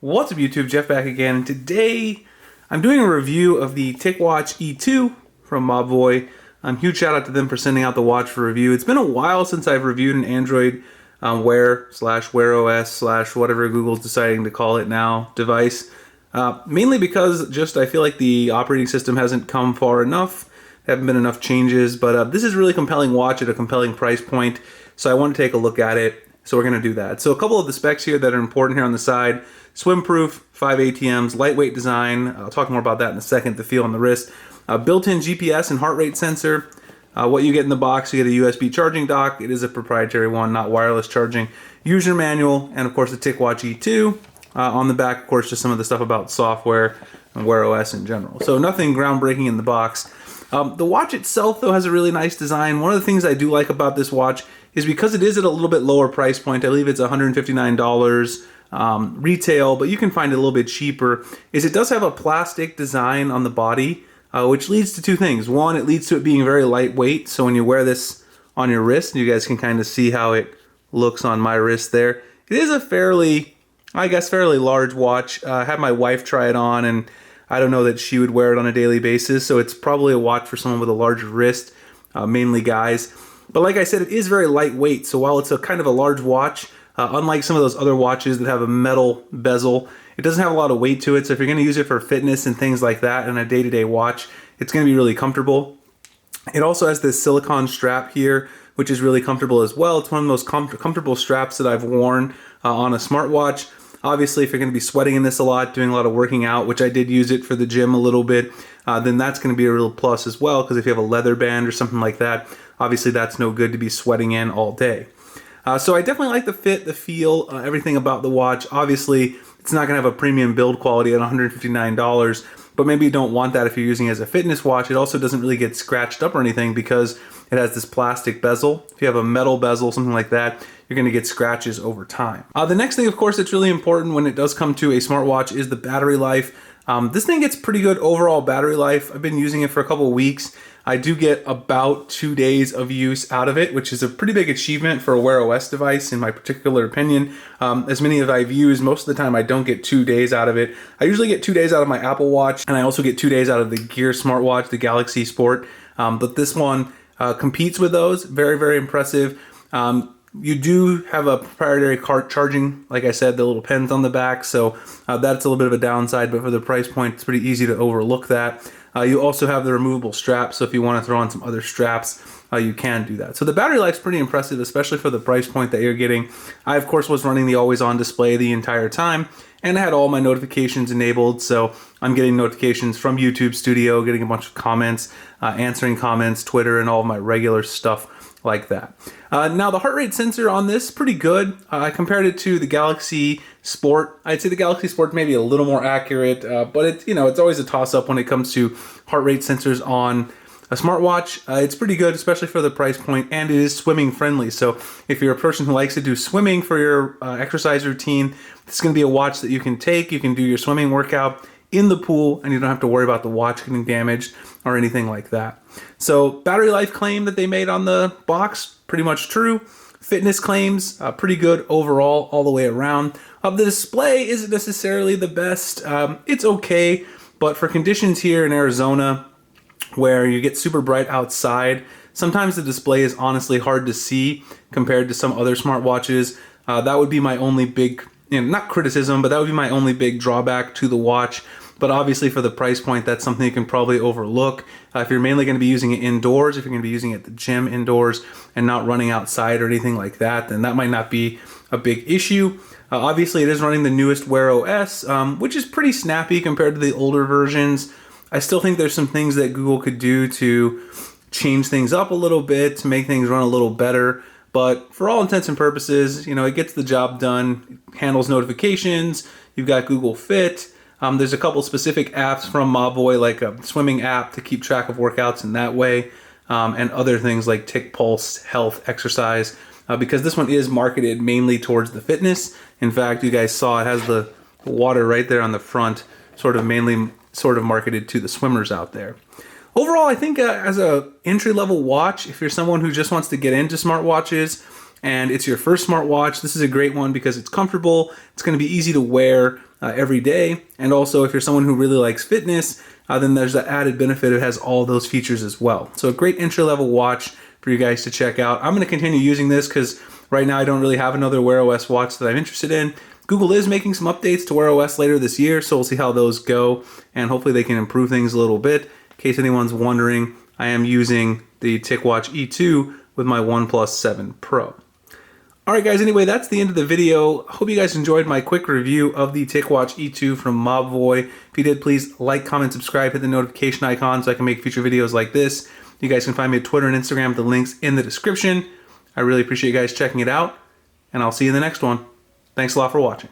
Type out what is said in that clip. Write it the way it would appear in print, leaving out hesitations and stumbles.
What's up YouTube, Jeff back again. Today I'm doing a review of the TicWatch E2 from Mobvoi. Huge shout out to them for sending out the watch for review. It's been a while since I've reviewed an Android Wear / Wear OS / whatever Google's deciding to call it now device. Mainly because just I feel like the operating system hasn't come far enough. There haven't been enough changes, but this is a really compelling watch at a compelling price point. So I want to take a look at it. So we're going to do that. So a couple of the specs here that are important here on the side. Swim-proof, 5 ATMs, lightweight design. I'll talk more about that in a second, the feel on the wrist. Built-in GPS and heart rate sensor. What you get in the box, you get a USB charging dock. It is a proprietary one, not wireless charging. User manual, and of course the TicWatch E2. On the back, of course, just some of the stuff about software and Wear OS in general. So nothing groundbreaking in the box. The watch itself, though, has a really nice design. One of the things I do like about this watch is because it is at a little bit lower price point. I believe it's $159 retail, but you can find it a little bit cheaper, is it does have a plastic design on the body, which leads to two things. One, it leads to it being very lightweight, so when you wear this on your wrist, you guys can kind of see how it looks on my wrist there. It is a fairly large watch. I had my wife try it on, and I don't know that she would wear it on a daily basis, so it's probably a watch for someone with a larger wrist, mainly guys. But like I said, it is very lightweight, so while it's a kind of a large watch, unlike some of those other watches that have a metal bezel, it doesn't have a lot of weight to it, so if you're going to use it for fitness and things like that in a day-to-day watch, it's going to be really comfortable. It also has this silicone strap here, which is really comfortable as well. It's one of the most comfortable straps that I've worn on a smartwatch. Obviously, if you're going to be sweating in this a lot, doing a lot of working out, which I did use it for the gym a little bit, then that's going to be a real plus as well, because if you have a leather band or something like that, obviously that's no good to be sweating in all day. So I definitely like the fit, the feel, everything about the watch. Obviously, it's not going to have a premium build quality at $159, but maybe you don't want that if you're using it as a fitness watch. It also doesn't really get scratched up or anything because it has this plastic bezel. If you have a metal bezel, something like that, you're going to get scratches over time. The next thing, of course, that's really important when it does come to a smartwatch is the battery life. This thing gets pretty good overall battery life. I've been using it for a couple of weeks. I do get about 2 days of use out of it, which is a pretty big achievement for a Wear OS device, in my particular opinion. As many as I've used, most of the time I don't get 2 days out of it. I usually get 2 days out of my Apple Watch, and I also get 2 days out of the Gear smartwatch, the Galaxy Sport. But this one competes with those. Very, very impressive. You do have a proprietary cart charging, like I said, the little pens on the back, so that's a little bit of a downside, but for the price point, it's pretty easy to overlook that. You also have the removable strap, so if you want to throw on some other straps, you can do that. So the battery life's pretty impressive, especially for the price point that you're getting. I, of course, was running the always-on display the entire time, and I had all my notifications enabled, so I'm getting notifications from YouTube Studio, getting a bunch of comments, answering comments, Twitter, and all of my regular stuff like that. Now the heart rate sensor on this, pretty good. I compared it to the Galaxy Sport. I'd say the Galaxy Sport may be a little more accurate, but it's always a toss-up when it comes to heart rate sensors on a smartwatch. It's pretty good, especially for the price point, and it is swimming friendly. So if you're a person who likes to do swimming for your exercise routine, this is going to be a watch that you can take. You can do your swimming workout in the pool, and you don't have to worry about the watch getting damaged or anything like that. So battery life claim that they made on the box, pretty much true. Fitness claims, pretty good overall, all the way around. The display isn't necessarily the best. It's okay, but for conditions here in Arizona, where you get super bright outside, sometimes the display is honestly hard to see compared to some other smartwatches. That would be my only big, not criticism, but that would be my only big drawback to the watch. But obviously for the price point, that's something you can probably overlook. If you're mainly going to be using it indoors, if you're going to be using it at the gym indoors and not running outside or anything like that, then that might not be a big issue. Obviously it is running the newest Wear OS, which is pretty snappy compared to the older versions. I still think there's some things that Google could do to change things up a little bit, to make things run a little better. But for all intents and purposes, it gets the job done. It handles notifications. You've got Google Fit. There's a couple specific apps from Mobvoi, like a swimming app to keep track of workouts in that way, and other things like TicPulse, health, exercise, because this one is marketed mainly towards the fitness. In fact, you guys saw it has the water right there on the front, mainly marketed to the swimmers out there. Overall, I think as a entry-level watch, if you're someone who just wants to get into smartwatches, and it's your first smartwatch, this is a great one because it's comfortable, it's going to be easy to wear every day, and also if you're someone who really likes fitness, then there's the added benefit, it has all those features as well. So a great entry-level watch for you guys to check out. I'm going to continue using this because right now I don't really have another Wear OS watch that I'm interested in. Google is making some updates to Wear OS later this year, so we'll see how those go, and hopefully they can improve things a little bit. In case anyone's wondering, I am using the TicWatch E2 with my OnePlus 7 Pro. Alright guys, anyway, that's the end of the video. Hope you guys enjoyed my quick review of the TicWatch E2 from Mobvoi. If you did, please like, comment, subscribe, hit the notification icon so I can make future videos like this. You guys can find me at Twitter and Instagram, the links in the description. I really appreciate you guys checking it out, and I'll see you in the next one. Thanks a lot for watching.